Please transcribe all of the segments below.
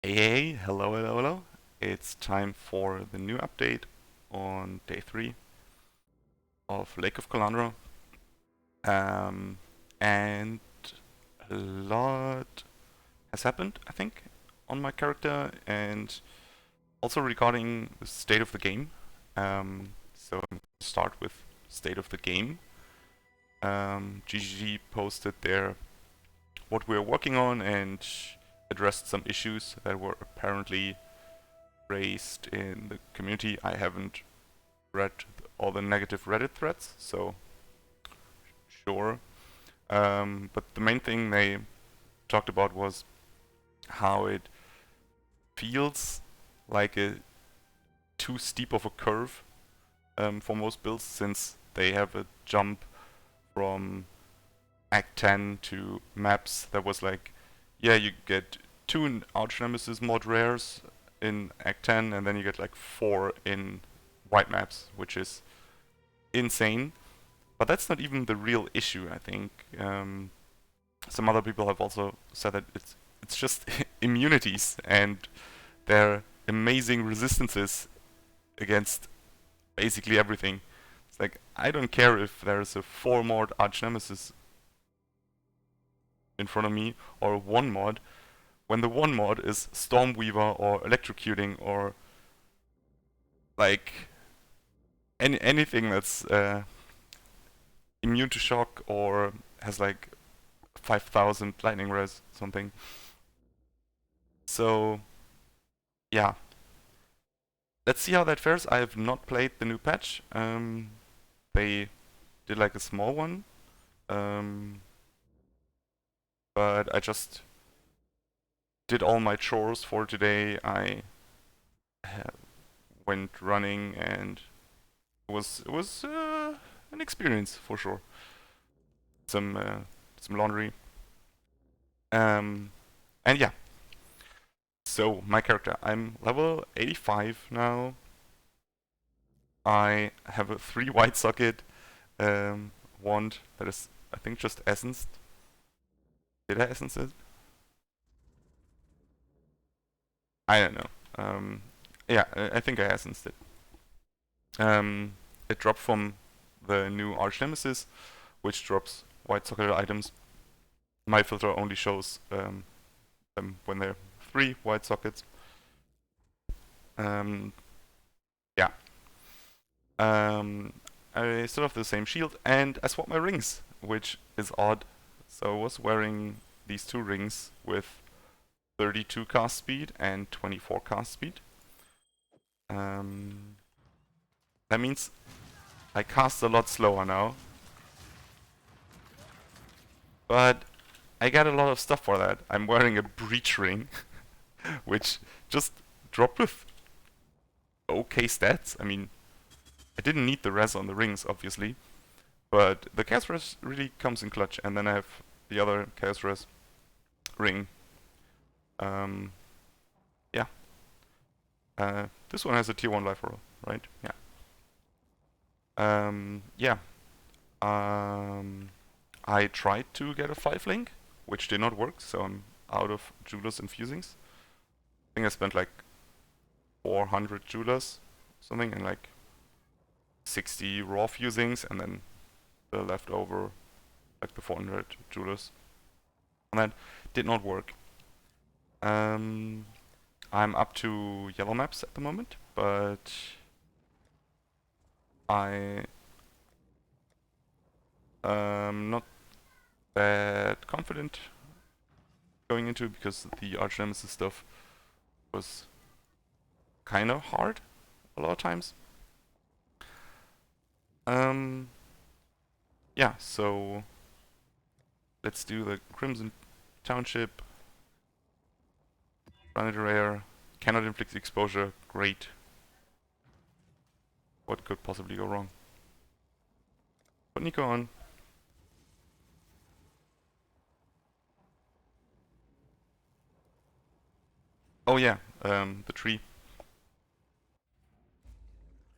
Hey, hello. It's time for the new update on day 3 of Lake of Kalandra. Um, and a lot has happened, I think, on my character and also regarding the state of the game. So I'm going to start with state of the game. GGG posted there what we're working on and addressed some issues that were apparently raised in the community. I haven't read all the negative Reddit threads, so sure. But the main thing they talked about was how it feels like a too steep of a curve for most builds, since they have a jump from Act 10 to maps that was like, yeah, you get 2 Arch Nemesis mod rares in Act 10, and then you get like 4 in white maps, which is insane. But that's not even the real issue, I think. Some other people have also said that it's just immunities and their amazing resistances against basically everything. It's like, I don't care if there's a 4 mod Arch Nemesis in front of me or 1 mod, when the 1 mod is Stormweaver or Electrocuting or like anything that's immune to shock or has like 5,000 lightning res something. So yeah, let's see how that fares. I have not played the new patch. They did like a small one, but I just did all my chores for today. I went running and it was an experience for sure. Some laundry. And yeah. So my character, I'm level 85 now. I have a 3 white socket wand that is, I think, just essenced. Did I essence it? I don't know. Yeah, I think I essenced it. It dropped from the new Arch Nemesis, which drops white socket items. My filter only shows them when they're 3 white sockets. Yeah. I still have the same shield, and I swapped my rings, which is odd. So I was wearing these 2 rings with 32 cast speed and 24 cast speed. That means I cast a lot slower now. But I get a lot of stuff for that. I'm wearing a breach ring, which just dropped with okay stats. I mean, I didn't need the res on the rings, obviously, but the chaos res really comes in clutch. And then I have the other chaos res ring. Yeah. This one has a tier 1 life roll, right? Yeah. Yeah. I tried to get a 5 link, which did not work, so I'm out of Jewelers and Fusings. I think I spent like 400 Jewelers, something, and like 60 raw Fusings, and then the leftover, like the 400 Jewelers. And that did not work. I'm up to yellow maps at the moment, but I not that confident going into it because the Arch Nemesis stuff was kind of hard a lot of times. Yeah, so let's do the Crimson Township. Run it rare. Cannot inflict exposure. Great. What could possibly go wrong? Put Nico on. Oh yeah, the tree.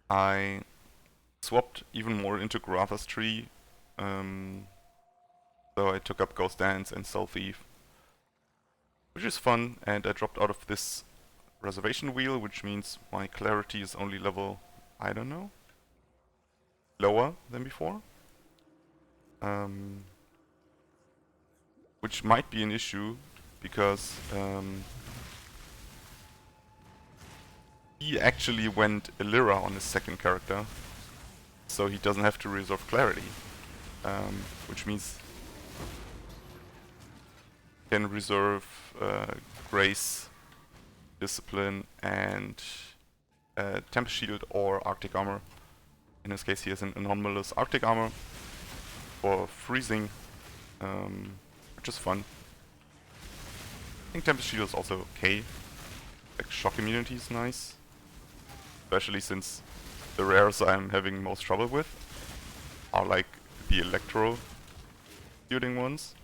I swapped even more into Garatha's tree. So I took up Ghost Dance and Soul Thief which is fun, and I dropped out of this reservation wheel, which means my clarity is only level, I don't know, lower than before. Which might be an issue, because he actually went Illira on his second character, so he doesn't have to reserve clarity, which means he can reserve Grace, Discipline, and Tempest Shield or Arctic Armor. In this case he has an anomalous Arctic Armor for freezing, which is fun. I think Tempest Shield is also okay. Like shock immunity is nice, especially since the rares I'm having most trouble with are like the electro shooting ones.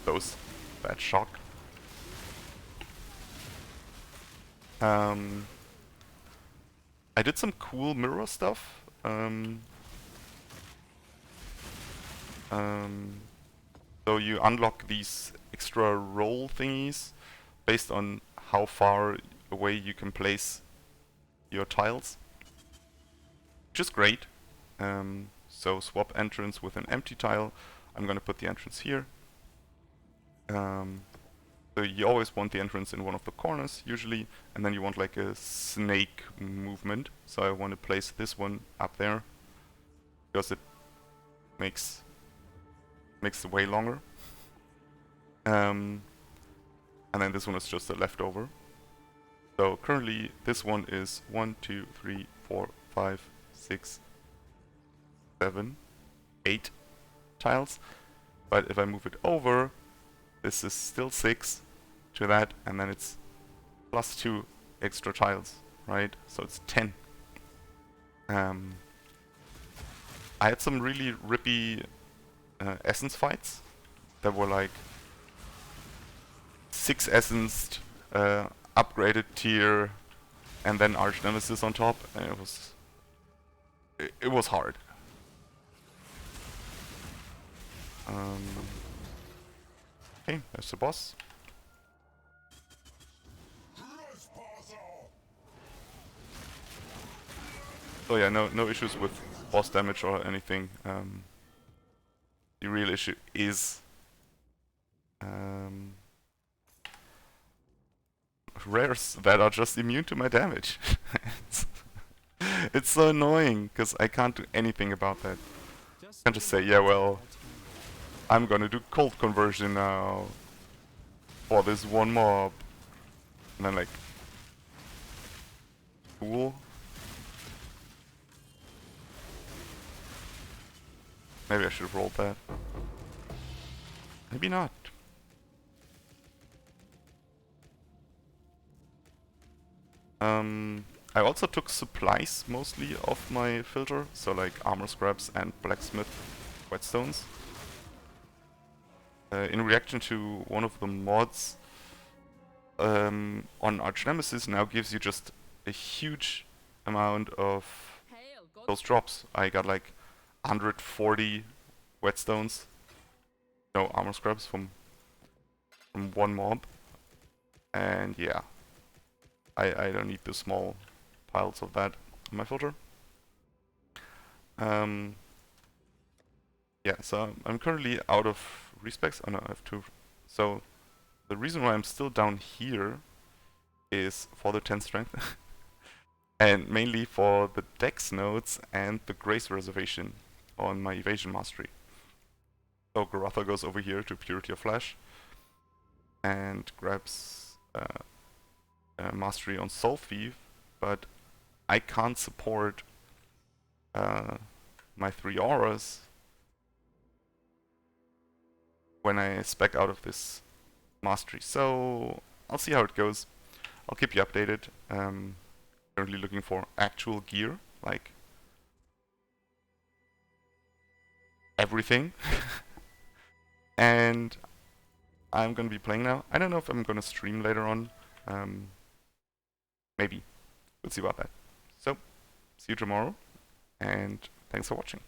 Those that shock. I did some cool mirror stuff. So you unlock these extra roll thingies based on how far away you can place your tiles, which is great. So swap entrance with an empty tile. I'm gonna put the entrance here. So you always want the entrance in one of the corners usually, and then you want like a snake movement. So I want to place this one up there because it makes the way longer. And then this one is just a leftover. So currently this one is 1, 2, 3, 4, 5, 6, 7, 8 tiles. But if I move it over, this is still 6 to that, and then it's plus 2 extra tiles, right? So it's 10. I had some really rippy essence fights that were like 6 essenced, upgraded tier, and then Arch Nemesis on top, and it was hard. Okay, that's the boss. So yeah, no issues with boss damage or anything. The real issue is rares that are just immune to my damage. It's so annoying, because I can't do anything about that. I can't just say, yeah, well, I'm gonna do cold conversion now for this one mob. And then like, cool. Maybe I should have rolled that. Maybe not. I also took supplies mostly off my filter, so like armor scraps and blacksmith whetstones. In reaction to one of the mods on Arch Nemesis now gives you just a huge amount of those drops. I got like 140 whetstones, no armor scraps from one mob, and yeah, I don't need the small piles of that on my filter. Yeah, so I'm currently out of respecs. Oh no, I have 2. So the reason why I'm still down here is for the 10 strength and mainly for the dex nodes and the grace reservation on my evasion mastery. So Garatha goes over here to Purity of Flesh and grabs mastery on Soul Thief, but I can't support my 3 auras when I spec out of this mastery. So I'll see how it goes. I'll keep you updated. Currently looking for actual gear, like everything. And I'm gonna be playing now. I don't know if I'm gonna stream later on. Maybe. We'll see about that. So, see you tomorrow, and thanks for watching.